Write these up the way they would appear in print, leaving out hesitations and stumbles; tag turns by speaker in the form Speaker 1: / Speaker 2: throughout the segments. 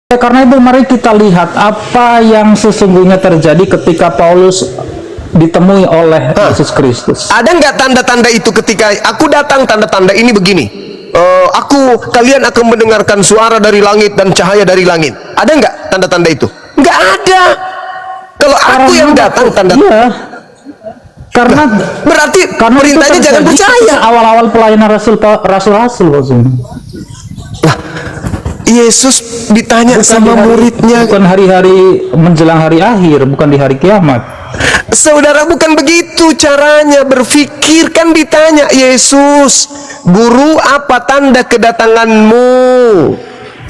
Speaker 1: Karena itu mari kita lihat apa yang sesungguhnya terjadi ketika Paulus ditemui oleh Yesus Kristus.
Speaker 2: Ada nggak tanda-tanda itu ketika aku datang? Tanda-tanda ini begini. Kalian akan mendengarkan suara dari langit dan cahaya dari langit. Ada nggak tanda-tanda itu? Nggak ada. Kalau aku yang datang, tanda.
Speaker 1: Iya. Karena
Speaker 2: berarti perintahnya jangan percaya.
Speaker 1: Awal-awal pelayanan rasul-rasul.
Speaker 2: Nah, Yesus ditanya
Speaker 1: bukan
Speaker 2: sama muridnya,
Speaker 1: bukan hari-hari menjelang hari akhir, bukan di hari kiamat.
Speaker 2: Saudara, bukan begitu caranya berpikir. Kan ditanya Yesus, Guru, apa tanda kedatanganmu?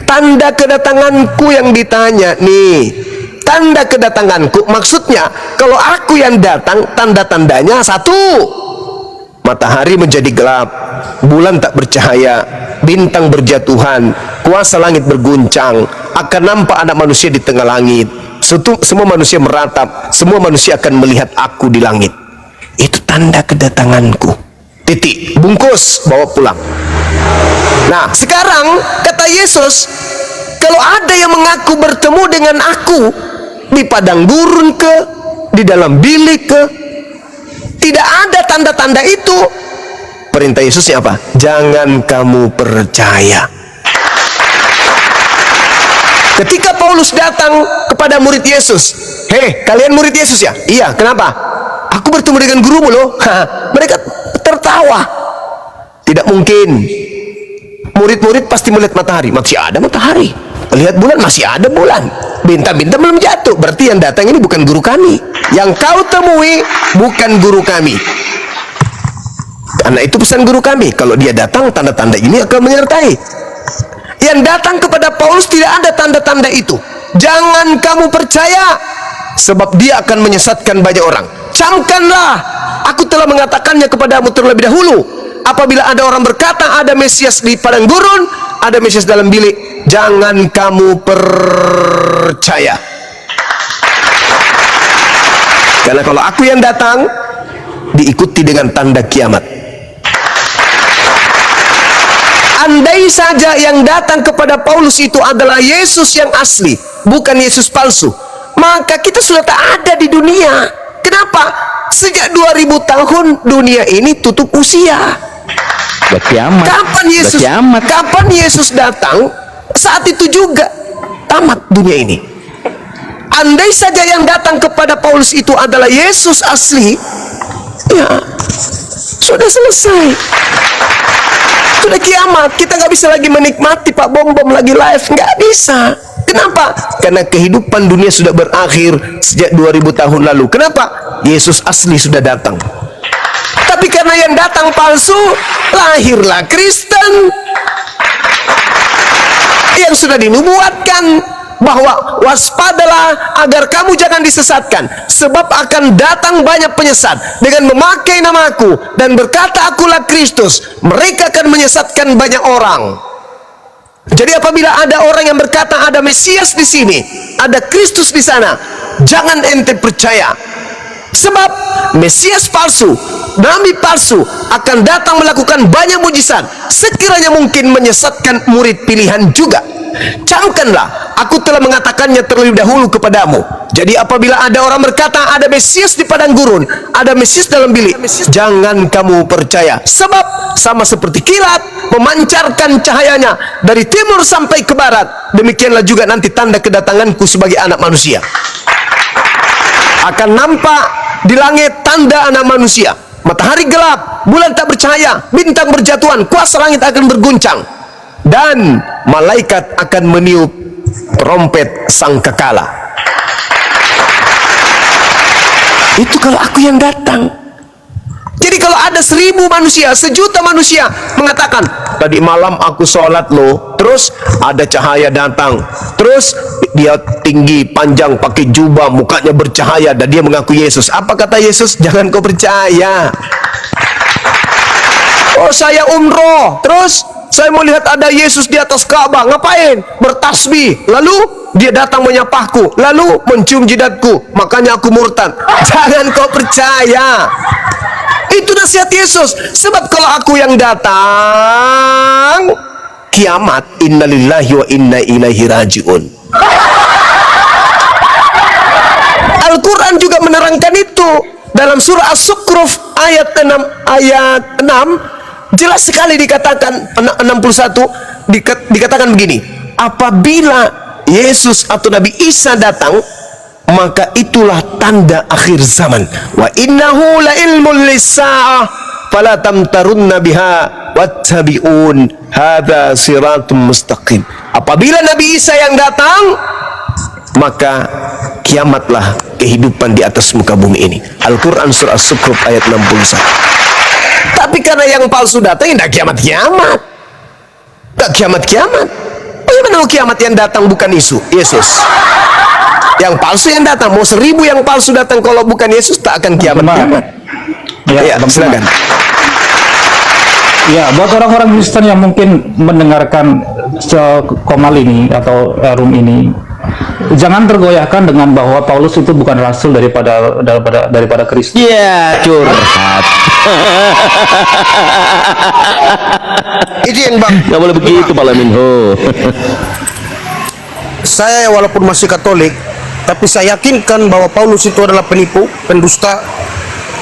Speaker 2: Tanda kedatanganku yang ditanya nih. Tanda kedatanganku maksudnya kalau aku yang datang, tanda-tandanya satu, matahari menjadi gelap, bulan tak bercahaya, bintang berjatuhan, kuasa langit berguncang, akan nampak anak manusia di tengah langit. Semua manusia meratap, semua manusia akan melihat aku di langit. Itu tanda kedatanganku. Titik, bungkus, bawa pulang. Nah, sekarang kata Yesus, kalau ada yang mengaku bertemu dengan aku di padang gurun ke, di dalam bilik ke, tidak ada tanda-tanda itu. Perintah Yesusnya apa? Jangan kamu percaya. Ketika Paulus datang kepada murid Yesus, hei, kalian murid Yesus ya? Iya, kenapa? Aku bertemu dengan gurumu loh. Mereka tertawa. Tidak mungkin. Murid-murid pasti melihat matahari. Masih ada matahari. Lihat bulan, masih ada bulan. Bintang-bintang belum jatuh. Berarti yang datang ini bukan guru kami. Yang kau temui bukan guru kami. Karena itu pesan guru kami. Kalau dia datang, tanda-tanda ini akan menyertai. Yang datang kepada Paulus tidak ada tanda-tanda itu. Jangan kamu percaya, sebab dia akan menyesatkan banyak orang. Camkanlah, aku telah mengatakannya kepadamu terlebih dahulu. Apabila ada orang berkata ada Mesias di padang gurun, ada Mesias dalam bilik, jangan kamu percaya. Karena kalau aku yang datang, diikuti dengan tanda kiamat. Andai saja yang datang kepada Paulus itu adalah Yesus yang asli, bukan Yesus palsu, maka kita sudah tak ada di dunia. Kenapa? Sejak 2000 tahun dunia ini tutup usia.
Speaker 1: Kiamat.
Speaker 2: Kapan Yesus datang? Saat itu juga tamat dunia ini. Andai saja yang datang kepada Paulus itu adalah Yesus asli, ya sudah selesai. Sudah kiamat. Kita nggak bisa lagi menikmati Pak Bom lagi live, nggak bisa. Kenapa? Karena kehidupan dunia sudah berakhir sejak 2000 tahun lalu. Kenapa? Yesus asli sudah datang. Tapi karena yang datang palsu, lahirlah Kristen yang sudah dinubuatkan bahwa waspadalah agar kamu jangan disesatkan, sebab akan datang banyak penyesat dengan memakai namaku dan berkata akulah Kristus. Mereka akan menyesatkan banyak orang. Jadi apabila ada orang yang berkata ada Mesias di sini, ada Kristus di sana, jangan ente percaya. Sebab Mesias palsu, nabi palsu akan datang melakukan banyak mujizat, sekiranya mungkin menyesatkan murid pilihan juga. Camkanlah, aku telah mengatakannya terlebih dahulu kepadamu. Jadi apabila ada orang berkata ada Mesias di padang gurun, ada Mesias dalam bilik, jangan kamu percaya. Sebab sama seperti kilat memancarkan cahayanya dari timur sampai ke barat, demikianlah juga nanti tanda kedatanganku sebagai anak manusia. Akan nampak di langit tanda anak manusia. Matahari gelap, bulan tak bercahaya, bintang berjatuhan, kuasa langit akan berguncang, dan malaikat akan meniup trompet sangkakala. Itu kalau aku yang datang. Jadi kalau ada 1000 manusia, 1.000.000 manusia mengatakan, tadi malam aku sholat loh, terus ada cahaya datang, terus dia tinggi, panjang, pakai jubah, mukanya bercahaya, dan dia mengaku Yesus. Apa kata Yesus? Jangan kau percaya. Oh, saya umroh, terus saya mau lihat ada Yesus di atas Ka'bah. Ngapain? Bertasbih. Lalu dia datang menyapaku, lalu mencium jidatku, makanya aku murtad. Jangan kau percaya. Itu nasihat Yesus. Sebab kalau aku yang datang, kiamat, innalillahi wa inna ilaihi rajiun. Al-Quran juga menerangkan itu dalam surah As-Zukhruf ayat 6 jelas sekali dikatakan 61 dikatakan begini, apabila Yesus atau Nabi Isa datang, maka itulah tanda akhir zaman. Wa innahu la ilmul lis-saa'ah fala tamtarunna biha wattabi'un hadza siratum mustaqim. Apabila Nabi Isa yang datang, maka kiamatlah kehidupan di atas muka bumi ini. Al-Quran surah As-Zukhruf ayat 61. Tapi karena yang palsu datang, tidak kiamat-kiamat, tidak kiamat-kiamat. Bagaimana kiamat yang datang bukan Yesus? Yang palsu yang datang, mau 1000 yang palsu datang, kalau bukan Yesus tak akan kiamat-kiamat. Ya, silakan.
Speaker 1: Ya, buat orang-orang Kristen yang mungkin mendengarkan komal ini atau room ini, jangan tergoyahkan dengan bahwa Paulus itu bukan rasul daripada Kristus.
Speaker 3: Iya, curhat.
Speaker 4: Izin Bang,
Speaker 3: Nggak boleh begitu Pak Laminho.
Speaker 4: saya walaupun masih Katolik, tapi saya yakinkan bahwa Paulus itu adalah penipu, pendusta.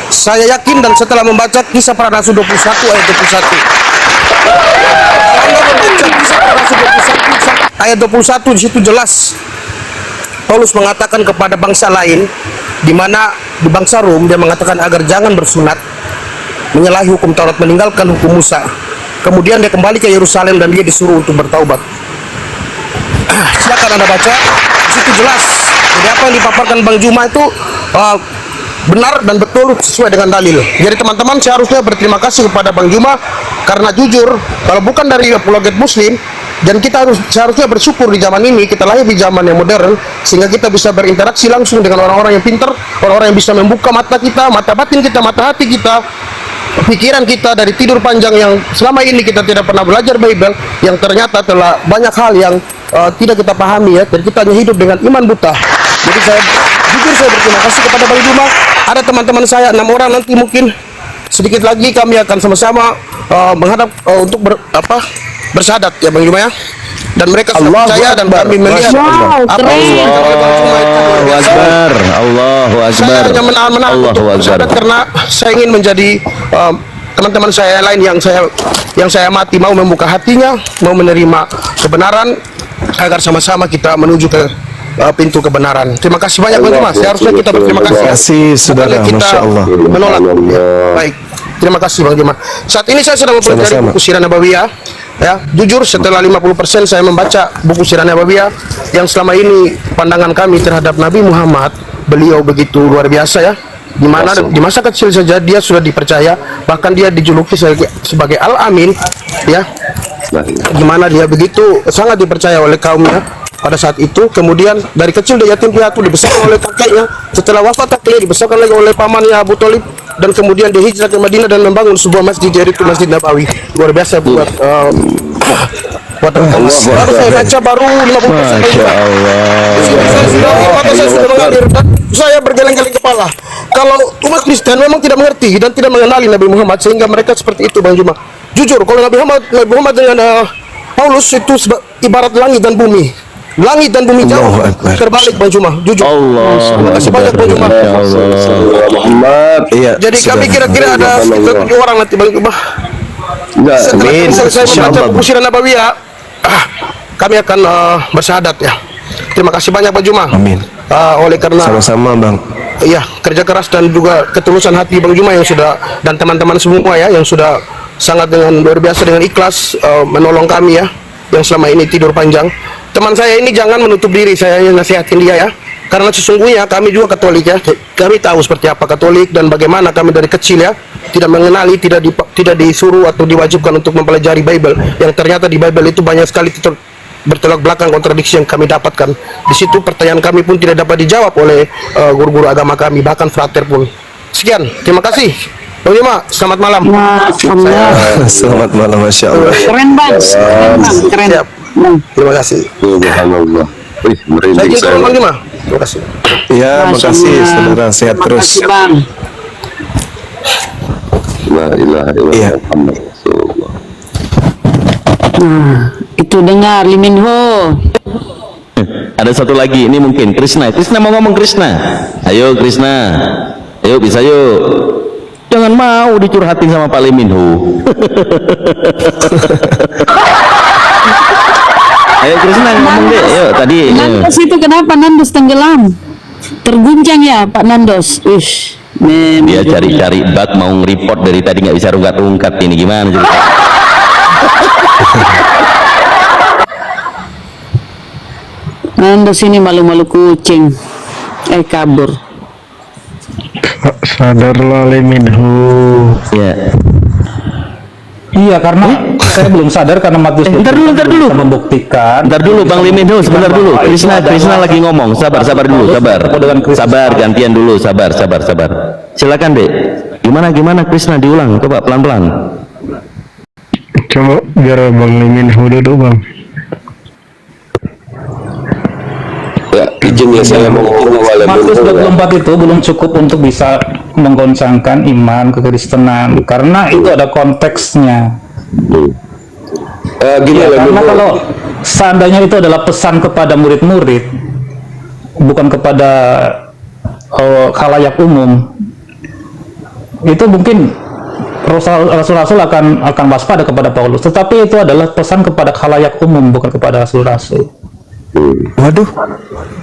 Speaker 4: Saya yakin dan setelah membaca Kisah Para Rasul 21 ayat 21. Anda membaca Kisah Para Rasul 21 ayat 21, di situ jelas Paulus mengatakan kepada bangsa lain, di mana di bangsa Rom dia mengatakan agar jangan bersunat, menyalahi hukum Taurat, meninggalkan hukum Musa. Kemudian dia kembali ke Yerusalem dan dia disuruh untuk bertaubat. Silakan Anda baca, di situ jelas. Jadi apa yang dipaparkan Bang Juma itu benar dan betul sesuai dengan dalil. Jadi teman-teman seharusnya berterima kasih kepada Bang Juma, karena jujur kalau bukan dari apologet Muslim, dan kita seharusnya bersyukur di zaman ini, kita lahir di zaman yang modern, sehingga kita bisa berinteraksi langsung dengan orang-orang yang pintar, orang-orang yang bisa membuka mata kita, mata batin kita, mata hati kita, pikiran kita dari tidur panjang yang selama ini kita tidak pernah belajar Bible, yang ternyata telah banyak hal yang tidak kita pahami ya, dan kita hanya hidup dengan iman buta. Jadi saya berterima kasih kepada Bang Juma. Ada teman-teman saya 6 orang, nanti mungkin sedikit lagi kami akan sama-sama menghadap untuk bersyahadat ya Bang Juma ya. Dan mereka sudah percaya dan kami melihat apa yang
Speaker 3: Allahu Akbar. Allahu Akbar.
Speaker 4: saya hanya menahan untuk bersyahadat karena saya ingin menjadi teman-teman saya lain yang saya amati, mau membuka hatinya, mau menerima kebenaran, agar sama-sama kita menuju ke pintu kebenaran. Terima kasih banyak Bang Juma. Seharusnya kita berterima kasih.
Speaker 2: Saudara,
Speaker 4: kita
Speaker 2: Masya Allah.
Speaker 4: menolak. Ya, baik. Terima kasih Bang Juma. Saat ini saya sedang mempelajari buku Sirah Nabawiyah. Ya, jujur setelah 50% saya membaca buku Sirah Nabawiyah, yang selama ini pandangan kami terhadap Nabi Muhammad, beliau begitu luar biasa ya. Di mana di masa kecil saja dia sudah dipercaya, bahkan dia dijuluki sebagai Al-Amin ya. Gimana dia begitu sangat dipercaya oleh kaumnya pada saat itu. Kemudian dari kecil dia yatim piatu, dibesarkan oleh kakeknya. Setelah wafat kakeknya dibesarkan lagi oleh pamannya Abu Thalib, dan kemudian dia hijrah ke Madinah dan membangun sebuah masjid, yaitu Masjid Nabawi. Luar biasa buat baru saya baca baru 50%.
Speaker 3: Masya Allah.
Speaker 4: Saya sudah mengalir dan saya bergeleng-geleng kepala. Kalau umat Kristen memang tidak mengerti dan tidak mengenali Nabi Muhammad, sehingga mereka seperti itu Bang Juma. Jujur kalau Nabi Muhammad dengan Paulus itu ibarat langit dan bumi. Langit dan bumi jauh terbalik Bang Juma. Jujur. Terima kasih banyak Bang Juma.
Speaker 2: Muhammad. Iya.
Speaker 4: Jadi kami kira-kira ada sekitar 7 orang nanti Bang Juma. Setelah kami selesai membaca buku Sirah Nabawiyah, kami akan bersyahadat ya. Terima kasih banyak Bang Juma.
Speaker 2: Amin.
Speaker 4: Oleh karena
Speaker 2: Sama-sama Bang.
Speaker 4: iya, kerja keras dan juga ketulusan hati Bang Juma yang sudah, dan teman-teman semua ya, yang sudah sangat dengan luar biasa dengan ikhlas menolong kami ya, yang selama ini tidur panjang. Teman saya ini jangan menutup diri, saya yang nasihatin dia ya, karena sesungguhnya kami juga Katolik ya, kami tahu seperti apa Katolik dan bagaimana kami dari kecil ya tidak mengenali, tidak disuruh atau diwajibkan untuk mempelajari Bible, yang ternyata di Bible itu banyak sekali bertolak belakang kontradiksi yang kami dapatkan. Di situ pertanyaan kami pun tidak dapat dijawab oleh guru-guru agama kami, bahkan frater pun. Sekian, terima kasih. Bang Juma, selamat malam.
Speaker 2: Selamat malam, Masya Allah.
Speaker 5: Keren Bang, keren.
Speaker 4: Siap. Terima kasih.
Speaker 3: Subhanallah. Wih,
Speaker 4: Saya
Speaker 3: merinding
Speaker 4: izin
Speaker 3: saya.
Speaker 4: Bang Juma. Terima kasih.
Speaker 2: Ya, makasih saudara, sehat terus.
Speaker 5: Makasih Bang.
Speaker 3: La ilaha illallah
Speaker 2: Iya.
Speaker 3: Muhammad Rasulullah.
Speaker 5: Nah, Itu dengar Lee Min Ho.
Speaker 3: Ada satu lagi, ini mungkin Krishna mau ngomong. Krishna, ayo Krishna, ayo bisa yuk, jangan mau dicurhatin sama Pak Lee Min Ho. Ayo Krishna ngomong deh, yuk tadi.
Speaker 5: Nandos itu kenapa Nandos tenggelam? Terguncang ya Pak Nandos.
Speaker 3: Dia cari-cari bug, mau nge-report dari tadi nggak bisa rungkat-rungkat, ini gimana cerita?
Speaker 5: Nandos ini malu-malu kucing. Kabur.
Speaker 6: Sadarlah Lee Min Ho.
Speaker 3: Ya.
Speaker 1: Iya, karena saya belum sadar karena Matius
Speaker 3: Ntar dulu.
Speaker 1: bisa membuktikan.
Speaker 3: Ntar dulu Bang Lee Min Ho, sebentar dulu. Krishna lagi ngomong. Sabar dulu, sabar. Gantian dulu, sabar. Silakan Dek. Gimana Krishna, diulang, coba pelan-pelan.
Speaker 6: Coba biar Bang Lee Min Ho dulu Bang.
Speaker 2: Ya, izin ya saya mau
Speaker 1: Matius 24 itu belum cukup untuk bisa menggoncangkan iman kekristenan karena itu ada konteksnya.
Speaker 2: gini
Speaker 1: Ya,
Speaker 2: lah,
Speaker 1: karena
Speaker 2: Bung.
Speaker 1: kalau seandainya itu adalah pesan kepada murid-murid, bukan kepada khalayak umum, itu mungkin rasul-rasul akan waspada kepada Paulus. Tetapi itu adalah pesan kepada khalayak umum, bukan kepada rasul-rasul.
Speaker 2: Waduh,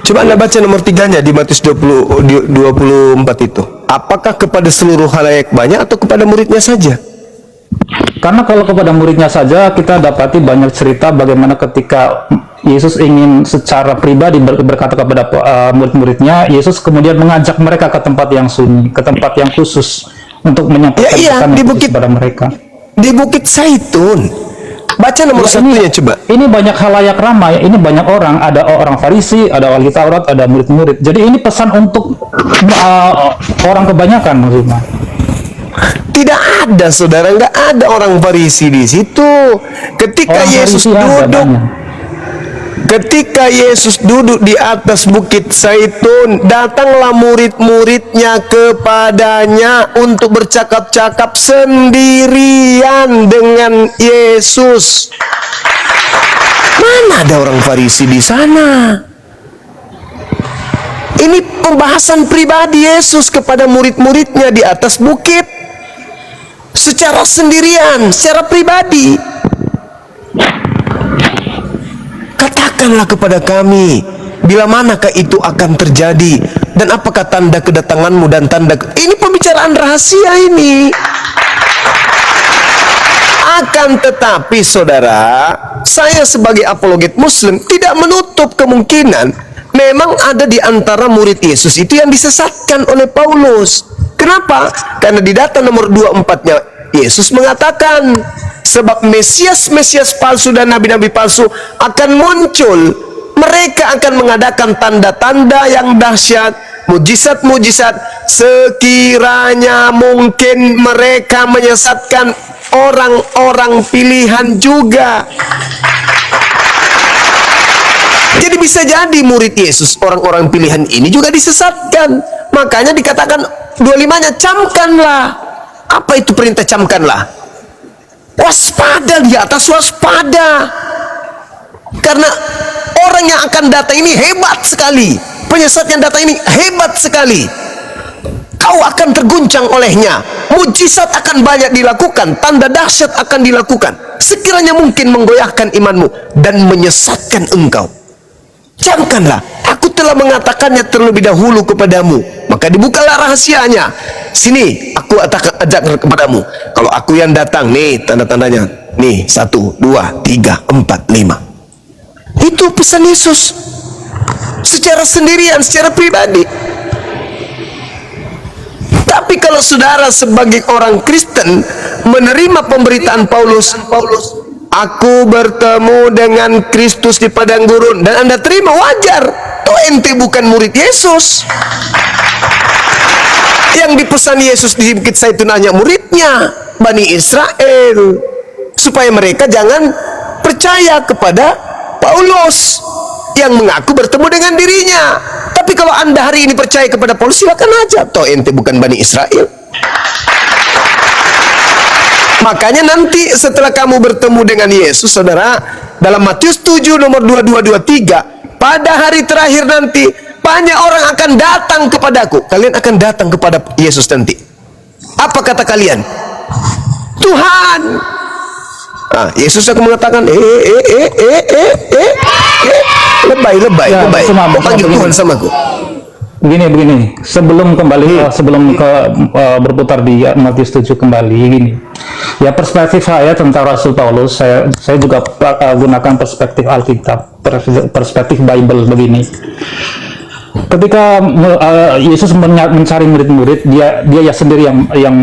Speaker 2: coba Anda baca nomor 3-nya di Matius 24 itu. Apakah kepada seluruh khalayak banyak atau kepada muridnya saja?
Speaker 1: Karena kalau kepada muridnya saja, kita dapati banyak cerita bagaimana ketika Yesus ingin secara pribadi berkata kepada murid-muridnya, Yesus kemudian mengajak mereka ke tempat yang sunyi, ke tempat yang khusus untuk menyampaikan pesan
Speaker 2: di
Speaker 1: yang khusus
Speaker 2: bukit
Speaker 1: kepada mereka.
Speaker 2: Di Bukit Zaitun. Baca nomor satunya coba.
Speaker 1: Ini banyak khalayak ramai, ini banyak orang, ada orang Farisi, ada wali Taurat, ada murid-murid. Jadi ini pesan untuk orang kebanyakan maksudnya.
Speaker 2: Tidak ada, saudara, nggak ada orang Farisi di situ. Ketika
Speaker 1: Orang
Speaker 2: Yesus
Speaker 1: Farisi ada
Speaker 2: duduk,
Speaker 1: banyak.
Speaker 2: ketika Yesus duduk di atas Bukit Zaitun, datanglah murid-muridnya kepadanya untuk bercakap-cakap sendirian dengan Yesus. Mana ada orang Farisi di sana? Ini pembahasan pribadi Yesus kepada murid-muridnya di atas bukit, secara sendirian, secara pribadi. Katakanlah kepada kami, bila manakah itu akan terjadi, dan apakah tanda kedatanganmu dan tanda ini pembicaraan rahasia ini. Akan tetapi saudara, saya sebagai apologet muslim tidak menutup kemungkinan memang ada di antara murid Yesus itu yang disesatkan oleh Paulus. Kenapa? Karena di data nomor 24-nya Yesus mengatakan, sebab Mesias palsu dan nabi-nabi palsu akan muncul. Mereka akan mengadakan tanda-tanda yang dahsyat, mujizat-mujizat, sekiranya mungkin mereka menyesatkan orang-orang pilihan juga. Jadi bisa jadi murid Yesus, orang-orang pilihan ini juga disesatkan. Makanya dikatakan 25-nya, camkanlah. Apa itu perintah camkanlah? Waspada, di atas waspada. Karena orang yang akan datang ini hebat sekali. Penyesat yang datang ini hebat sekali. Kau akan terguncang olehnya. Mujizat akan banyak dilakukan, tanda dahsyat akan dilakukan. Sekiranya mungkin menggoyahkan imanmu dan menyesatkan engkau. Camkanlah, aku telah mengatakannya terlebih dahulu kepadamu. Maka dibukalah rahasianya. Sini, aku ajak kepadamu. Kalau aku yang datang, nih tanda-tandanya. Nih, 1, 2, 3, 4, 5. Itu pesan Yesus. Secara sendirian, secara pribadi. Tapi kalau saudara sebagai orang Kristen menerima pemberitaan Paulus, aku bertemu dengan Kristus di padang gurun, dan Anda terima, wajar. Toh ente bukan murid Yesus. Yang dipesan Yesus di Bukit Zaitun hanya muridnya, Bani Israel, supaya mereka jangan percaya kepada Paulus yang mengaku bertemu dengan dirinya. Tapi kalau Anda hari ini percaya kepada Paulus, silakan aja. Toh ente bukan Bani Israel. Makanya nanti setelah kamu bertemu dengan Yesus, saudara, dalam Matius 7 nomor 22-23, pada hari terakhir nanti banyak orang akan datang kepadaku. Kalian akan datang kepada Yesus nanti. Apa kata kalian? Tuhan. Yesus akan mengatakan, lebay.
Speaker 1: Ya,
Speaker 2: Kau panggil Tuhan sama aku.
Speaker 1: Begini, sebelum kembali sebelum berputar di Matius 7 kembali gini. Ya, perspektif saya tentang Rasul Paulus, saya juga gunakan perspektif Alkitab, perspektif Bible begini. Ketika Yesus mencari murid-murid, dia ya sendiri yang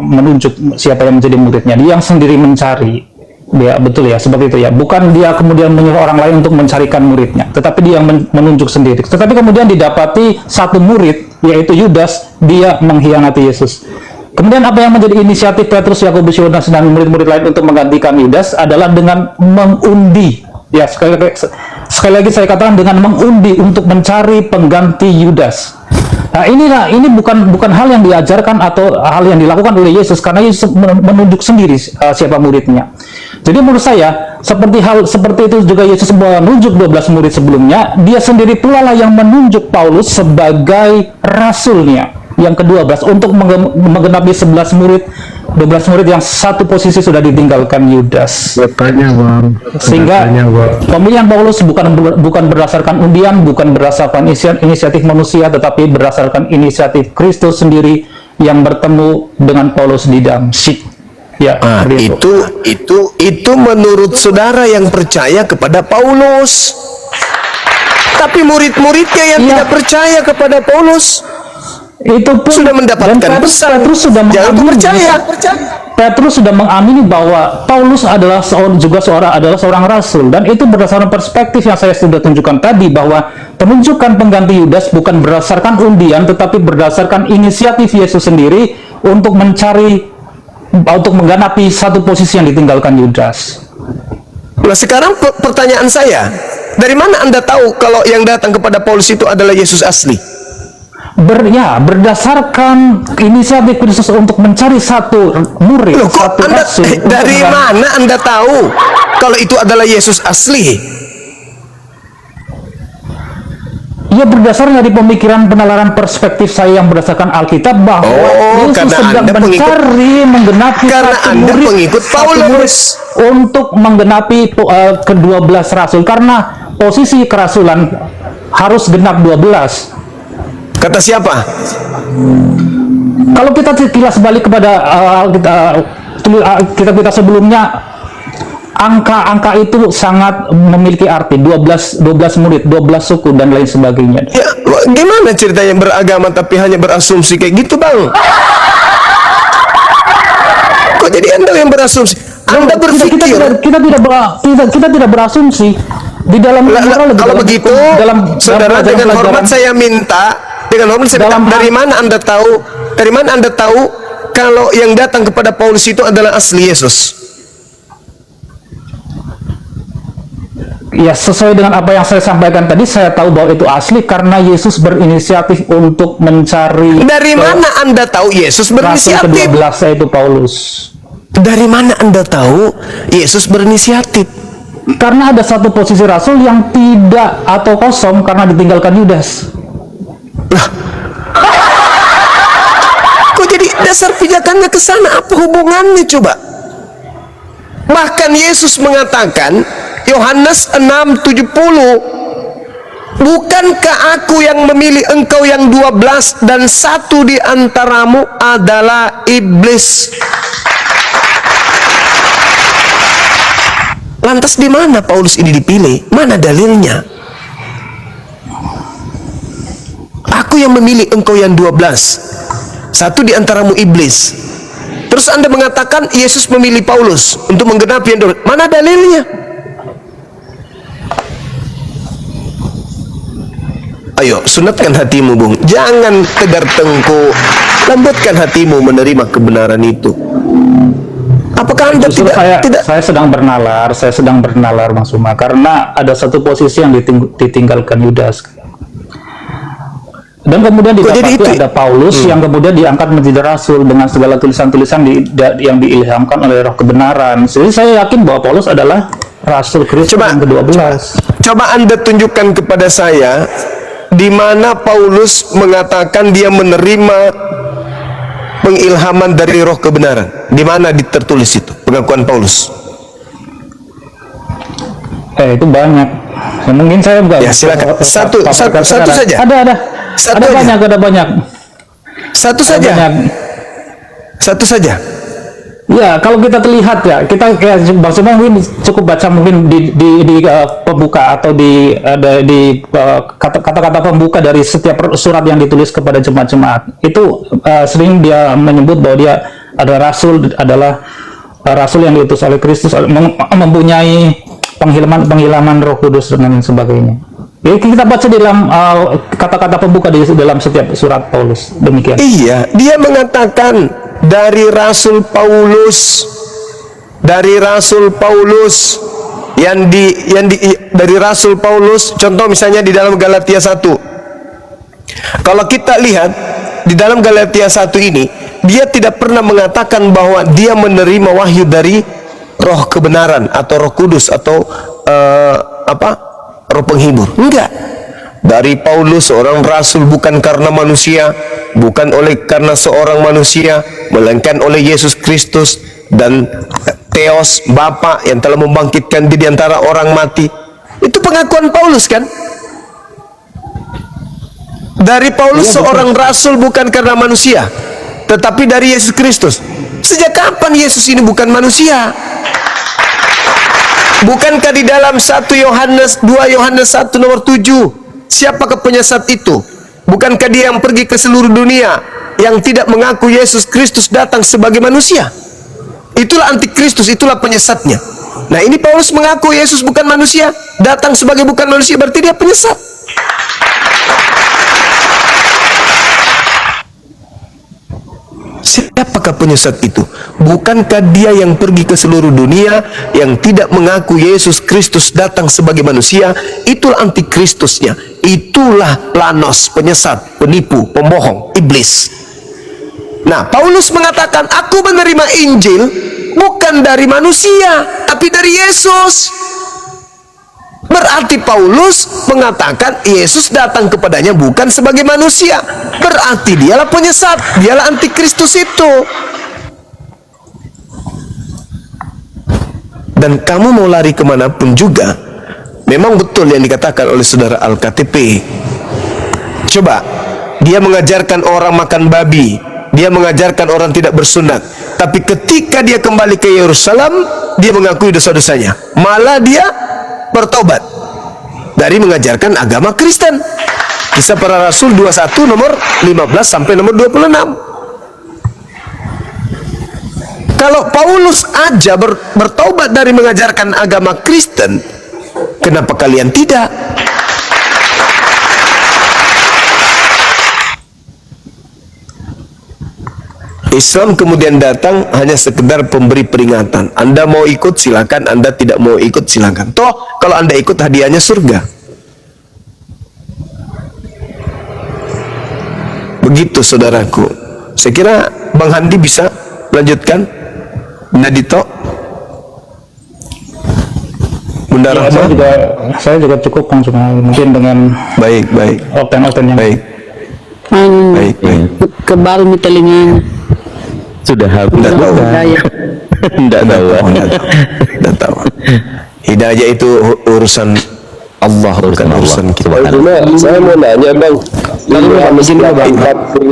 Speaker 1: menunjuk siapa yang menjadi muridnya. Dia yang sendiri mencari. Ya, betul ya, seperti itu ya. Bukan dia kemudian menyuruh orang lain untuk mencarikan muridnya, tetapi dia yang menunjuk sendiri. Tetapi kemudian didapati satu murid, yaitu Yudas, dia mengkhianati Yesus. Kemudian apa yang menjadi inisiatif Petrus, Yakobus, Yohanes, dan murid-murid lain untuk menggantikan Yudas adalah dengan mengundi. Ya, sekali lagi saya katakan dengan mengundi untuk mencari pengganti Yudas. Nah, ini bukan hal yang diajarkan atau hal yang dilakukan oleh Yesus, karena Yesus menunjuk sendiri siapa muridnya. Jadi menurut saya seperti itu juga Yesus menunjuk 12 murid sebelumnya, dia sendiri pula lah yang menunjuk Paulus sebagai rasulnya yang ke-12 untuk menggenapi 12 murid yang satu posisi sudah ditinggalkan Yudas.
Speaker 6: Bertanya bang.
Speaker 1: Sehingga pemilihan Paulus bukan berdasarkan undian, bukan berdasarkan inisiatif manusia, tetapi berdasarkan inisiatif Kristus sendiri yang bertemu dengan Paulus di Damsyik. Ya,
Speaker 2: itu menurut saudara yang percaya kepada Paulus. Tapi murid-muridnya yang tidak percaya kepada Paulus
Speaker 1: itu pun
Speaker 2: sudah mendapatkan pesan.
Speaker 1: Petrus sudah mengamini bahwa Paulus adalah seorang rasul, dan itu berdasarkan perspektif yang saya sudah tunjukkan tadi, bahwa penunjukan pengganti Yudas bukan berdasarkan undian, tetapi berdasarkan inisiatif Yesus sendiri untuk menggenapi satu posisi yang ditinggalkan Yudas.
Speaker 2: Nah, sekarang pertanyaan saya, dari mana Anda tahu kalau yang datang kepada Paulus itu adalah Yesus asli?
Speaker 1: Berdasarkan inisiatif Kristus untuk mencari satu murid.
Speaker 2: Loh, kok dari mana Anda tahu kalau itu adalah Yesus asli?
Speaker 1: Ya, berdasarkan dari pemikiran penalaran perspektif saya yang berdasarkan Alkitab, bahwa Yesus sedang menggenapi satu murid,
Speaker 2: pengikut Paulus
Speaker 1: untuk menggenapi ke-12 rasul, karena posisi kerasulan harus genap 12.
Speaker 2: Kata siapa?
Speaker 1: Kalau kita kilas balik kepada kita sebelumnya, angka itu sangat memiliki arti. 12 murid, 12 suku, dan lain sebagainya.
Speaker 2: Ya, gimana ceritanya beragama tapi hanya berasumsi kayak gitu, Bang? Kok jadi Anda yang berasumsi? Anda berpikir
Speaker 1: kita tidak berasumsi di dalam
Speaker 2: kalau begitu, saudara, dengan hormat saya minta, dari mana Anda tahu kalau yang datang kepada Paulus itu adalah asli Yesus?
Speaker 1: Ya, sesuai dengan apa yang saya sampaikan tadi, saya tahu bahwa itu asli karena Yesus berinisiatif untuk mencari.
Speaker 2: Dari mana Anda tahu Yesus berinisiatif?
Speaker 1: Rasul ke-12 yaitu Paulus.
Speaker 2: Dari mana Anda tahu Yesus berinisiatif?
Speaker 1: Karena ada satu posisi rasul yang tidak atau kosong karena ditinggalkan Yudas.
Speaker 2: Kok jadi dasar pijakannya ke sana? Apa hubungannya coba? Bahkan Yesus mengatakan, Yohanes 6:70, bukankah aku yang memilih engkau yang 12 dan satu di antaramu adalah iblis? Lantas di mana Paulus ini dipilih? Mana dalilnya? Aku yang memilih engkau yang 12, satu di antaramu iblis. Terus Anda mengatakan Yesus memilih Paulus untuk menggenapi yang 12. Mana dalilnya? Ayo, sunatkan hatimu, Bung. Jangan tegar tengkuk. Lembutkan hatimu menerima kebenaran itu. Apakah Anda tidak?
Speaker 1: Saya sedang bernalar, Mas Uma, karena ada satu posisi yang ditinggalkan Yudas. Dan kemudian
Speaker 2: Kok jadi
Speaker 1: didapati
Speaker 2: itu?
Speaker 1: ada Paulus yang kemudian diangkat menjadi rasul dengan segala tulisan-tulisan yang diilhamkan oleh Roh kebenaran. Jadi saya yakin bahwa Paulus adalah rasul Kristus
Speaker 2: Coba.
Speaker 1: yang ke-12.
Speaker 2: Coba Anda tunjukkan kepada saya di mana Paulus mengatakan dia menerima pengilhaman dari Roh kebenaran. Di mana tertulis itu pengakuan Paulus?
Speaker 1: Itu banyak. Mungkin saya enggak.
Speaker 2: Ya, silakan. Satu saja.
Speaker 1: Ada.
Speaker 2: Satu
Speaker 1: ada
Speaker 2: aja.
Speaker 1: banyak, ada banyak.
Speaker 2: Satu
Speaker 1: Ada
Speaker 2: saja.
Speaker 1: banyak.
Speaker 2: Satu saja.
Speaker 1: Ya, kalau kita terlihat ya, kita kayak maksudnya mungkin cukup baca mungkin di pembuka atau di kata-kata pembuka dari setiap surat yang ditulis kepada jemaat-jemaat. Itu sering dia menyebut bahwa dia adalah rasul yang diutus oleh Kristus, mempunyai penghilaman Roh Kudus dan lain sebagainya. Ya, kita baca di dalam kata-kata pembuka di dalam setiap surat Paulus. Demikian.
Speaker 2: Iya, dia mengatakan dari Rasul Paulus dari Rasul Paulus, contoh misalnya di dalam Galatia 1. Kalau kita lihat di dalam Galatia 1 ini, dia tidak pernah mengatakan bahwa dia menerima wahyu dari Roh kebenaran atau Roh Kudus atau Roh penghibur. Enggak. Dari Paulus, seorang rasul bukan karena manusia, bukan karena seorang manusia, melainkan oleh Yesus Kristus dan Theos, Bapa yang telah membangkitkan dia di antara orang mati. Itu pengakuan Paulus kan? Dari Paulus, seorang rasul bukan karena manusia, tetapi dari Yesus Kristus. Sejak kapan Yesus ini bukan manusia? Bukankah di dalam 2 Yohanes 1 nomor 7, siapakah penyesat itu? Bukankah dia yang pergi ke seluruh dunia yang tidak mengaku Yesus Kristus datang sebagai manusia? Itulah antikristus, itulah penyesatnya. Nah, ini Paulus mengaku Yesus bukan manusia, datang sebagai bukan manusia, berarti dia penyesat. Siapakah penyesat itu? Bukankah dia yang pergi ke seluruh dunia yang tidak mengaku Yesus Kristus datang sebagai manusia? Itulah antikristusnya. Itulah Lanos, penyesat, penipu, pembohong, iblis. Nah, Paulus mengatakan, aku menerima Injil bukan dari manusia, tapi dari Yesus. Berarti Paulus mengatakan Yesus datang kepadanya bukan sebagai manusia. Berarti dialah penyesat, dialah antikristus itu. Dan kamu mau lari kemanapun juga, memang betul yang dikatakan oleh saudara Al-KTP. Coba, dia mengajarkan orang makan babi, dia mengajarkan orang tidak bersunat, tapi ketika dia kembali ke Yerusalem, dia mengakui dosa-dosanya. Malah dia bertobat dari mengajarkan agama Kristen. Kisah Para Rasul 21 nomor 15 sampai nomor 26. Kalau Paulus aja bertobat dari mengajarkan agama Kristen, kenapa kalian tidak? Islam kemudian datang hanya sekedar pemberi peringatan. Anda mau ikut silakan, Anda tidak mau ikut silakan. Toh kalau Anda ikut hadiahnya surga. Begitu saudaraku. Saya kira Bang Handi bisa lanjutkan. Nadito, Bunda
Speaker 1: Ya,
Speaker 2: Rahma.
Speaker 1: saya juga cukup kan, cuma mungkin dengan
Speaker 2: Baik.
Speaker 1: open yang
Speaker 2: Baik.
Speaker 5: Baik. Kebal mi telinganya.
Speaker 3: Sudah habis.
Speaker 2: Tidak tahu.
Speaker 5: Daya.
Speaker 3: Tidak tahu.
Speaker 2: Tidak tahu. Hidayah itu urusan Allah, bukan
Speaker 3: Allah.
Speaker 2: urusan kita.
Speaker 3: Subhanallah.
Speaker 7: Cuma saya mau nanya bang,
Speaker 1: izin dulu, Bang.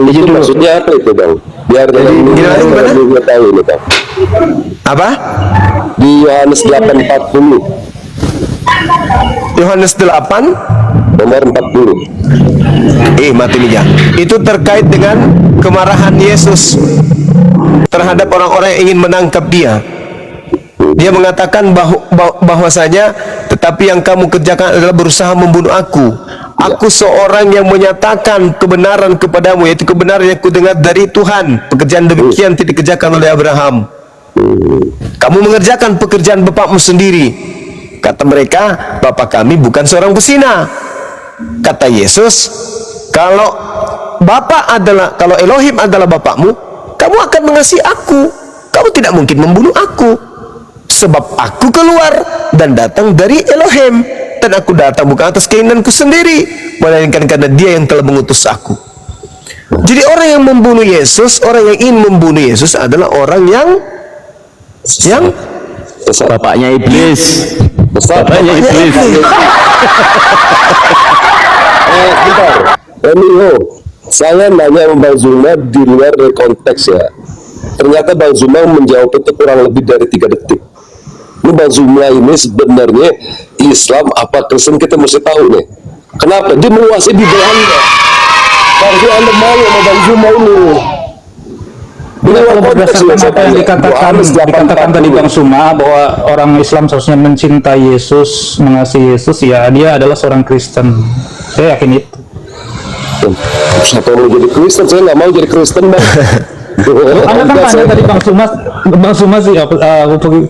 Speaker 7: itu maksudnya apa itu bang? Biar
Speaker 2: gimana?
Speaker 7: juga tahu ini bang.
Speaker 2: Apa?
Speaker 7: Di Yohanes 8:40
Speaker 2: Yohanes 8
Speaker 7: nomor 40.
Speaker 2: mati nih ya. Itu terkait dengan kemarahan Yesus terhadap orang-orang yang ingin menangkap dia. Dia mengatakan bahwasanya tetapi yang kamu kerjakan adalah berusaha membunuh aku. Aku seorang yang menyatakan kebenaran kepadamu, yaitu kebenaran yang kudengar dari Tuhan. Pekerjaan demikian tidak dikerjakan oleh Abraham. Kamu mengerjakan pekerjaan bapakmu sendiri. Kata mereka, bapak kami bukan seorang pesina. Kata Yesus, kalau kalau Elohim adalah bapakmu, kamu akan mengasihi aku. Kamu tidak mungkin membunuh aku, sebab aku keluar dan datang dari Elohim, dan aku datang bukan atas keinginanku sendiri, melainkan karena Dia yang telah mengutus aku. Jadi orang yang membunuh Yesus, orang yang ingin membunuh Yesus adalah orang yang
Speaker 3: Bapaknya iblis.
Speaker 7: Bapaknya
Speaker 3: iblis.
Speaker 7: Bentar, saya nanya Bang Zuma di luar dari konteks ya. Ternyata Bang Zuma menjawab itu kurang lebih dari 3 detik. Ini Bang Zuma ini sebenarnya Islam apa Kristen, kita mesti tahu nih. Kenapa? Dia menguasai di Belanda. Kalau Anda mau sama Bang Zuma ini.
Speaker 1: Kalau berdasarkan apa yang dikatakan tadi Bang Suma, bahwa orang Islam seharusnya mencintai Yesus, mengasihi Yesus, ya dia adalah seorang Kristen. Saya yakin itu.
Speaker 7: Siapa mau jadi Kristen? Saya nggak mau jadi Kristen, Bang.
Speaker 1: Anda kan tanya tadi Bang Suma sih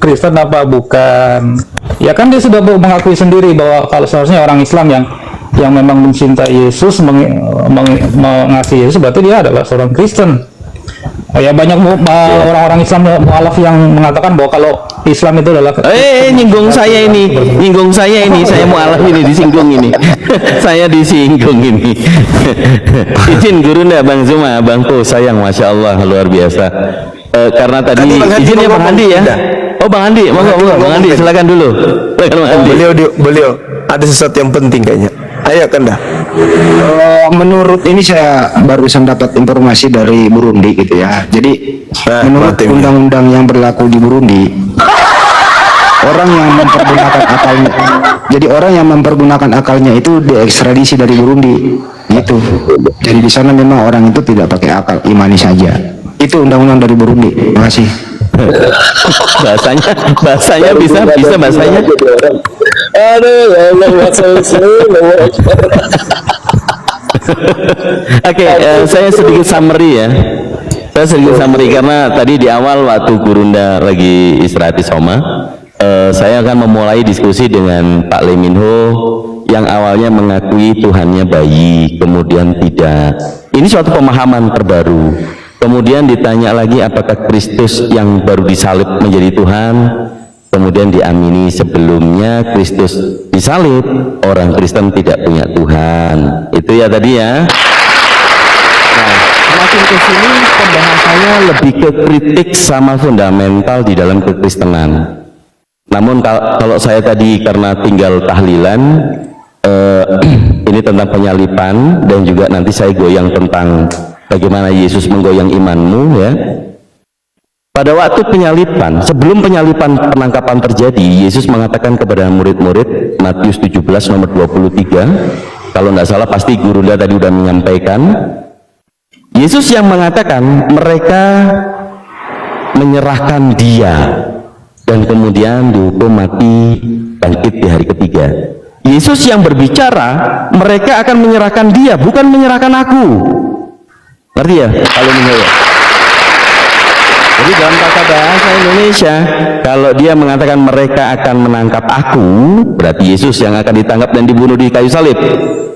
Speaker 1: Kristen apa bukan? Ya kan dia sudah mengakui sendiri bahwa kalau seharusnya orang Islam yang memang mencintai Yesus, mengasihi Yesus, berarti dia adalah seorang Kristen. Ya banyak orang-orang Islam mualaf yang mengatakan bahwa kalau Islam itu adalah
Speaker 3: nyinggung saya ini, saya mualaf ini, disinggung ini. Saya disinggung ini. Izin guru ndak Bang Zuma, Bang Po sayang, Masya Allah, luar biasa. Karena tadi izin ya Bang Andi ya. Oh Bang Andi, Bang Andi silakan dulu.
Speaker 2: Beliau ada sesuatu yang penting kayaknya. Ayo Kanda.
Speaker 6: Menurut ini saya barusan dapat informasi dari Burundi gitu ya. Jadi menurut undang-undang yang berlaku di Burundi, orang yang mempergunakan akalnya, jadi orang yang mempergunakan akalnya itu diekstradisi dari Burundi gitu. Jadi di sana memang orang itu tidak pakai akal, imani saja. Itu undang-undang dari Burundi. Terima kasih.
Speaker 3: bahasanya bisa bahasanya.
Speaker 7: Aduh, ya Allah,
Speaker 3: Oke, saya sedikit summary ya. Saya sedikit summary karena tadi di awal waktu Gurunda lagi istirahat di Soma, saya akan memulai diskusi dengan Pak Leminho yang awalnya mengakui Tuhannya bayi, kemudian tidak. Ini suatu pemahaman terbaru. Kemudian ditanya lagi apakah Kristus yang baru disalib menjadi Tuhan. Kemudian diamini sebelumnya Kristus disalib, orang Kristen tidak punya Tuhan. Itu ya tadi ya. Nah, semakin ke sini pembahasannya lebih ke kritik sama fundamental di dalam kekristenan. Namun kalau saya tadi karena tinggal tahlilan, ini tentang penyalipan, dan juga nanti saya goyang tentang bagaimana Yesus menggoyang imanmu ya. Pada waktu penyalipan, sebelum penyalipan penangkapan terjadi, Yesus mengatakan kepada murid-murid, Matius 17 nomor 23, kalau nggak salah pasti guru dia tadi udah menyampaikan, Yesus yang mengatakan mereka menyerahkan Dia dan kemudian dihukum mati, bangkit di hari ketiga. Yesus yang berbicara, mereka akan menyerahkan Dia, bukan menyerahkan aku. Ngerti ya? Kalau menurut jadi dalam kata bahasa Indonesia, kalau dia mengatakan mereka akan menangkap aku, berarti Yesus yang akan ditangkap dan dibunuh di kayu salib.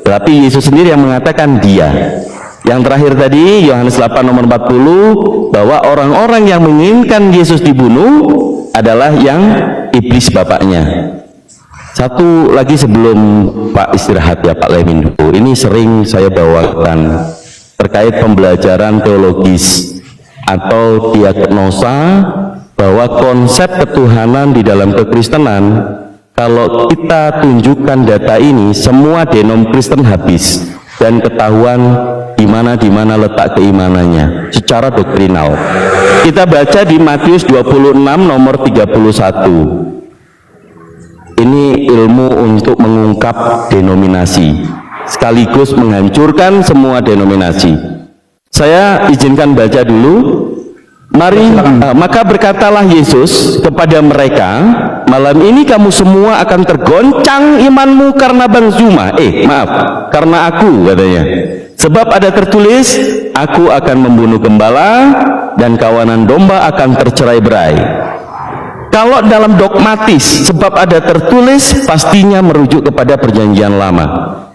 Speaker 3: Tapi Yesus sendiri yang mengatakan Dia. Yang terakhir tadi Yohanes 8 nomor 40, bahwa orang-orang yang menginginkan Yesus dibunuh adalah yang iblis bapaknya. Satu lagi sebelum Pak istirahat ya Pak Leminho, ini sering saya bawakan terkait pembelajaran teologis atau diagnosa bahwa konsep ketuhanan di dalam kekristenan, kalau kita tunjukkan data ini, semua denom Kristen habis dan ketahuan di mana letak keimanannya secara doktrinal. Kita baca di Matius 26 nomor 31. Ini ilmu untuk mengungkap denominasi sekaligus menghancurkan semua denominasi. Saya izinkan baca dulu. Mari, maka berkatalah Yesus kepada mereka, malam ini kamu semua akan tergoncang imanmu karena Bang Zuma. Karena aku, katanya. Sebab ada tertulis, aku akan membunuh gembala dan kawanan domba akan tercerai-berai. Kalau dalam dogmatis, sebab ada tertulis, pastinya merujuk kepada perjanjian lama.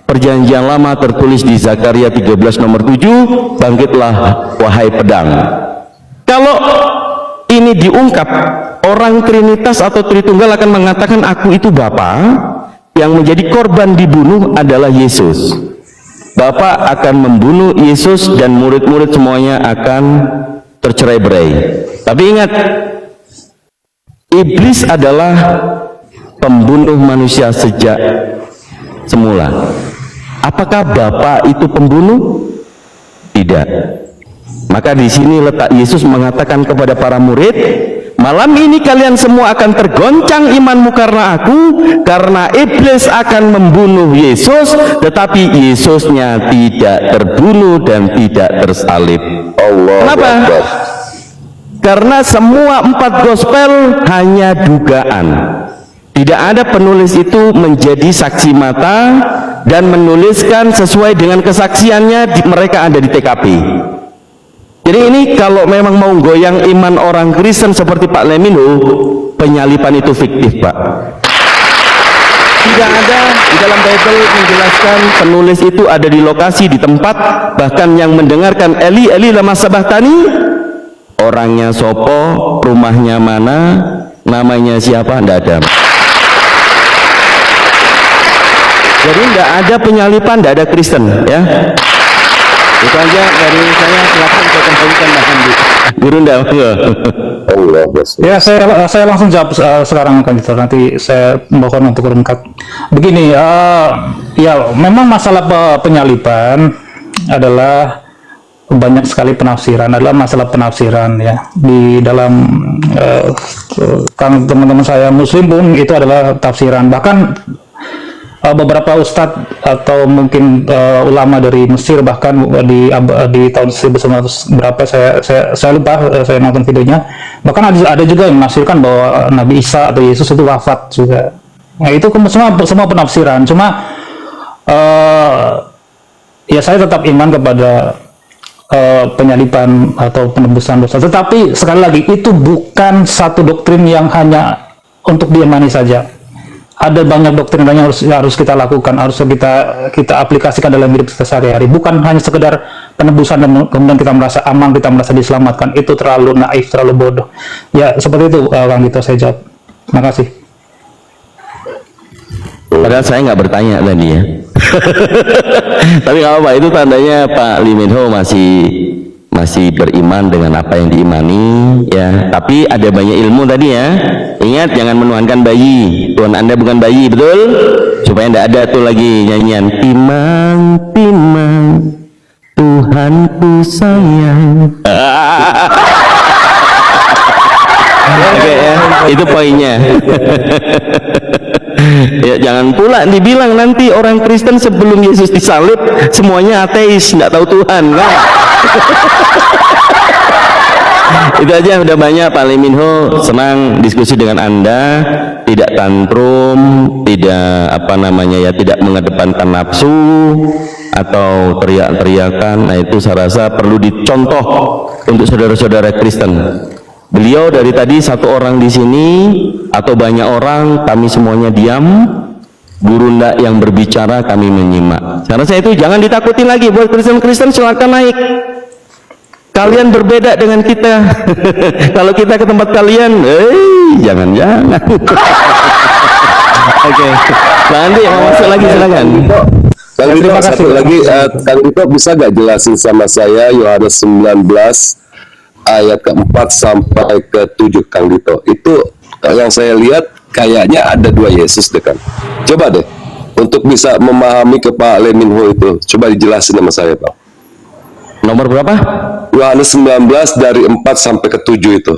Speaker 3: Perjanjian Lama tertulis di Zakaria 13 nomor 7, bangkitlah wahai pedang. Kalau ini diungkap, orang Trinitas atau Tritunggal akan mengatakan aku itu Bapa, yang menjadi korban dibunuh adalah Yesus. Bapa akan membunuh Yesus dan murid-murid semuanya akan tercerai-berai. Tapi ingat, iblis adalah pembunuh manusia sejak semula. Apakah Bapa itu pembunuh? Tidak. Maka di sini letak Yesus mengatakan kepada para murid, malam ini kalian semua akan tergoncang imanmu karena aku, karena iblis akan membunuh Yesus, tetapi Yesusnya tidak terbunuh dan tidak tersalib. Kenapa? Karena semua 4 gospel hanya dugaan. Tidak ada penulis itu menjadi saksi mata dan menuliskan sesuai dengan kesaksiannya, mereka ada di TKP. Jadi ini kalau memang mau goyang iman orang Kristen seperti Pak Lemino, penyalipan itu fiktif, Pak. Tidak ada di dalam Bible menjelaskan penulis itu ada di lokasi, di tempat, bahkan yang mendengarkan Eli, Eli lama sabahtani, orangnya sopo, rumahnya mana, namanya siapa, tidak ada. Jadi tidak ada penyalipan, tidak ada Kristen, ya. Itu aja dari saya, silakan saya kembalikan bahan di Guru Nda.
Speaker 1: Ya, saya langsung jawab sekarang kan gitu. Nanti saya mohon untuk lengkap. Begini, ya memang masalah penyaliban adalah banyak sekali penafsiran, adalah masalah penafsiran ya. Di dalam kan teman-teman saya Muslim pun itu adalah tafsiran. Bahkan beberapa ustadz atau mungkin ulama dari Mesir bahkan di tahun 1900 berapa saya lupa, saya nonton videonya, bahkan ada juga yang menafsirkan bahwa Nabi Isa atau Yesus itu wafat juga. Nah, itu semua penafsiran. Cuma ya saya tetap iman kepada penyaliban atau penebusan dosa. Tetapi sekali lagi itu bukan satu doktrin yang hanya untuk diimani saja. Ada banyak doktrin lain yang harus kita lakukan, harus kita aplikasikan dalam hidup kita sehari-hari. Bukan hanya sekedar penebusan dan kemudian kita merasa aman, kita merasa diselamatkan. Itu terlalu naif, terlalu bodoh. Ya seperti itu, Kang Gito, saya jawab. Terima kasih.
Speaker 3: Padahal saya nggak bertanya tadi ya. Tapi nggak apa-apa, itu tandanya Pak Lee Min Ho masih beriman dengan apa yang diimani ya. Tapi ada banyak ilmu tadi ya. Ingat, jangan menuhankan bayi. Tuhan Anda bukan bayi, betul? Supaya tidak ada tuh lagi nyanyian timang-timang Tuhanku sayang. Oke ya, itu poinnya. Ya, jangan pula dibilang nanti orang Kristen sebelum Yesus disalib semuanya ateis, nggak tahu Tuhan, kan? Itu aja udah banyak. Pak Lee Min Ho, senang diskusi dengan Anda, tidak tantrum, tidak tidak mengedepankan nafsu atau teriak-teriakan. Nah, itu saya rasa perlu dicontoh untuk saudara-saudara Kristen. Beliau dari tadi satu orang di sini atau banyak orang, kami semuanya diam. Guru Nda yang berbicara, kami menyimak. Saya rasa itu jangan ditakuti lagi. Buat Kristen-Kristen silakan naik. Kalian berbeda dengan kita. Kalau kita ke tempat kalian, jangan-jangan. Oke. Nanti mau masuk lagi, silakan.
Speaker 7: Kang Dito, satu lagi, Kang Dito bisa gak jelasin sama saya Yohanes 19 ayat ke-4 sampai ke-7, Kang Dito? Itu yang saya lihat kayaknya ada 2 Yesus deh, Kang. Coba deh, untuk bisa memahami ke Pak Lee Min Ho itu, coba dijelasin sama saya, Pak.
Speaker 3: Nomor berapa?
Speaker 7: Yohanes 19 dari 4 sampai ke-7 itu.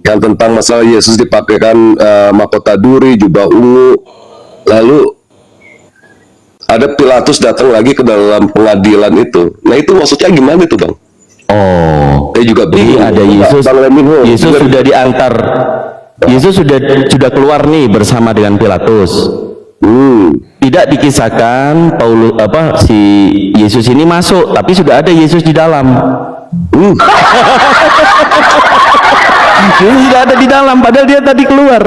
Speaker 7: Yang tentang masalah Yesus dipakaikan mahkota duri, jubah ungu, lalu ada Pilatus datang lagi ke dalam pengadilan itu. Nah, itu maksudnya gimana itu, Bang?
Speaker 3: Oh,
Speaker 7: saya juga bingung.
Speaker 3: ada Yesus. Yesus sudah diantar. Yesus sudah keluar nih bersama dengan Pilatus. Tidak dikisahkan si Yesus ini masuk, tapi sudah ada Yesus di dalam. Yesus sudah ada di dalam, padahal dia tadi keluar.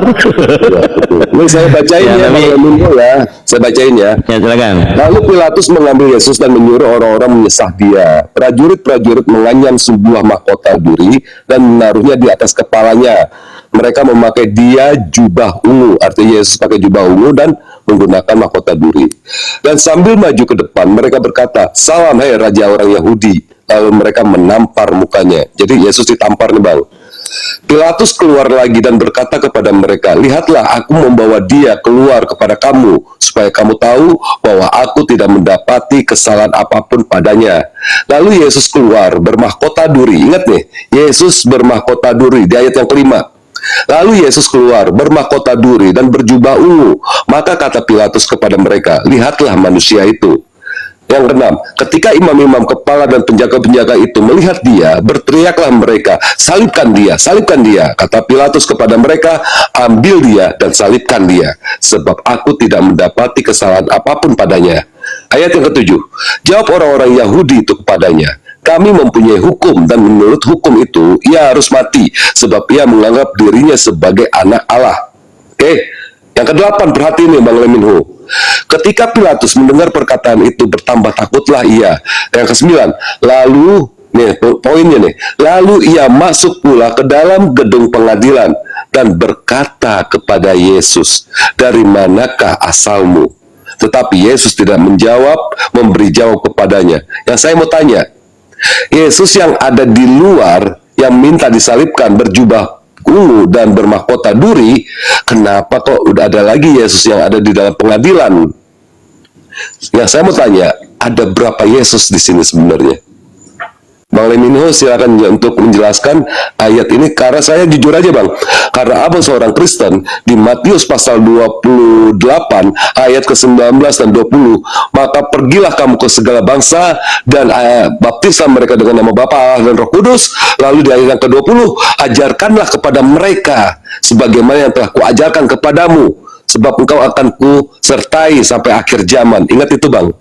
Speaker 7: Ini saya bacain
Speaker 3: Ya,
Speaker 7: ya,
Speaker 3: tapi-
Speaker 7: Bang Leminho ya. Saya bacain ya.
Speaker 3: Ya silakan.
Speaker 7: Lalu Pilatus mengambil Yesus dan menyuruh orang-orang menyesah dia. Prajurit-prajurit menganyam sebuah mahkota duri dan menaruhnya di atas kepalanya. Mereka memakai dia jubah ungu, artinya Yesus pakai jubah ungu dan menggunakan mahkota duri. Dan sambil maju ke depan, mereka berkata, "Salam, hai Raja orang Yahudi." Lalu mereka menampar mukanya. Jadi Yesus ditampar nih, Bang. Pilatus keluar lagi dan berkata kepada mereka, "Lihatlah, aku membawa dia keluar kepada kamu, supaya kamu tahu bahwa aku tidak mendapati kesalahan apapun padanya." Lalu Yesus keluar bermahkota duri. Ingat nih, Yesus bermahkota duri di ayat yang kelima. Lalu Yesus keluar bermahkota duri dan berjubah ungu. Maka kata Pilatus kepada mereka, "Lihatlah manusia itu." Yang keenam, ketika imam-imam kepala dan penjaga-penjaga itu melihat dia, berteriaklah mereka, "Salibkan dia, salibkan dia." Kata Pilatus kepada mereka, "Ambil dia dan salibkan dia, sebab aku tidak mendapati kesalahan apapun padanya." Ayat yang ketujuh, jawab orang-orang Yahudi itu kepadanya, "Kami mempunyai hukum, dan menurut hukum itu ia harus mati, sebab ia menganggap dirinya sebagai anak Allah." Oke, yang kedelapan, perhatian nih Bang Leminho. Ketika Pilatus mendengar perkataan itu, bertambah takutlah ia. Yang kesembilan, lalu nih poinnya nih, lalu ia masuk pula ke dalam gedung pengadilan dan berkata kepada Yesus, "Dari manakah asalmu?" Tetapi Yesus tidak menjawab, memberi jawab kepadanya. Yang saya mau tanya, Yesus yang ada di luar, yang minta disalibkan, berjubah ungu dan bermahkota duri, kenapa kok udah ada lagi Yesus yang ada di dalam pengadilan? Yang saya mau tanya, ada berapa Yesus di sini sebenarnya? Bang Leminho silakan untuk menjelaskan ayat ini, karena saya jujur aja Bang, karena abang seorang Kristen, di Matius pasal 28 ayat ke-19 dan 20, "Maka pergilah kamu ke segala bangsa dan baptislah mereka dengan nama Bapa, Allah dan Roh Kudus." Lalu di ayat yang ke-20, "Ajarkanlah kepada mereka sebagaimana yang telah kuajarkan kepadamu, sebab engkau akan kusertai sampai akhir zaman." Ingat itu Bang.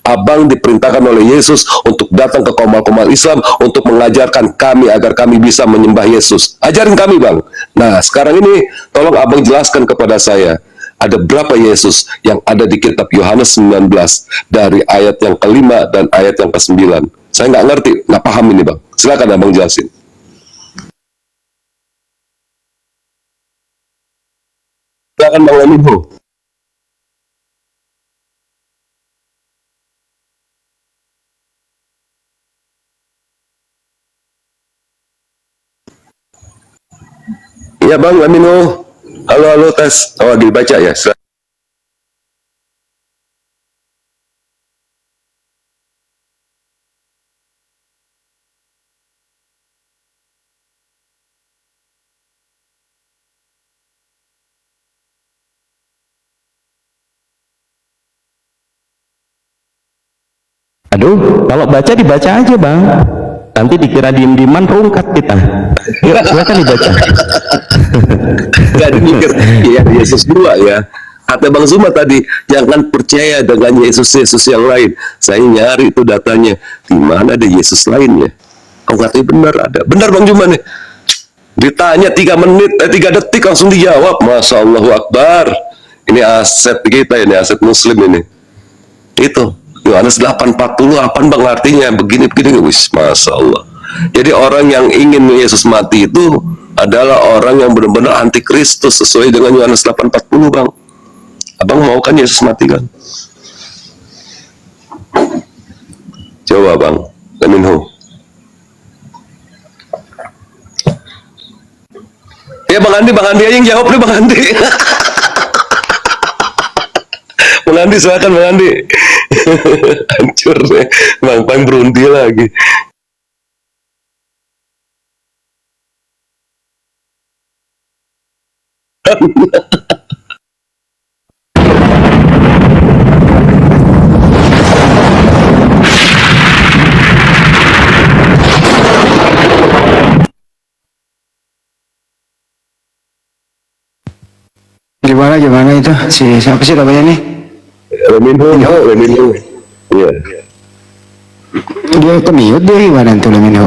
Speaker 7: Abang diperintahkan oleh Yesus untuk datang ke komal-komal Islam untuk mengajarkan kami agar kami bisa menyembah Yesus. Ajarin kami Bang. Nah sekarang ini tolong abang jelaskan kepada saya, ada berapa Yesus yang ada di kitab Yohanes 19 dari ayat yang kelima dan ayat yang ke-9. Saya nggak ngerti, nggak paham ini Bang. Silakan abang jelasin. Silakan Bang Leminho. Iya Bang Leminho. Halo, halo, tes. Oh, dibaca ya.
Speaker 3: Aduh, kalau baca dibaca aja Bang. Nanti dikira diem-dieman rungkat kita. Yuk, silakan dibaca.
Speaker 7: Gak dipikir, ya Yesus dua ya. Kata Bang Zuma tadi, jangan percaya dengan Yesus-Yesus yang lain. Saya nyari itu datanya, di mana ada Yesus lainnya. Oh katanya benar ada. Benar Bang Zuma nih. Ditanya 3 menit, 3 detik langsung dijawab. Masya Allah Akbar. Ini aset kita ini, aset Muslim ini. Itu Yohanes 8:40, apa Bang artinya? Begini-begini, wis, Masya Allah. Jadi orang yang ingin Yesus mati itu adalah orang yang benar-benar anti Kristus, sesuai dengan Yohanes 8:40 Bang. Abang mau kan Yesus mati kan? Coba Bang Leminho. Ya Bang Andi aja yang jawab nih Bang Andi. Bang Andi silakan Bang Andi. Hancur deh. Bang Pang berhenti lagi.
Speaker 6: Gimana itu siapa sih namanya nih?
Speaker 7: Leminho. Iya.
Speaker 6: Dia kemiut dia gimana tuh Leminho?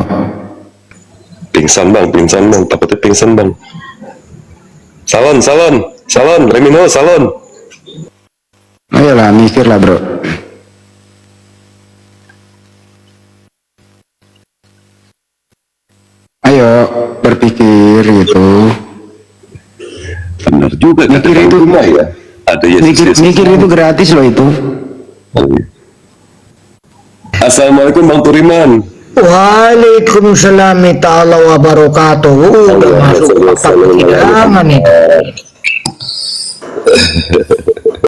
Speaker 7: Pingsan bang, takutnya pingsan bang. Salon, Reminho, salon.
Speaker 6: Ayolah, mikir lah bro. Ayo berpikir gitu.
Speaker 7: Benar juga kata
Speaker 6: Mikir
Speaker 7: Bang
Speaker 6: itu-
Speaker 7: Juma ya. Ada Yesus.
Speaker 6: Mikir itu gratis loh itu.
Speaker 7: Oh, iya. Assalamualaikum Bang Turiman.
Speaker 8: Waalaikumsalam ta'ala wa barakatuh. Udah masuk 4 persidangan ini.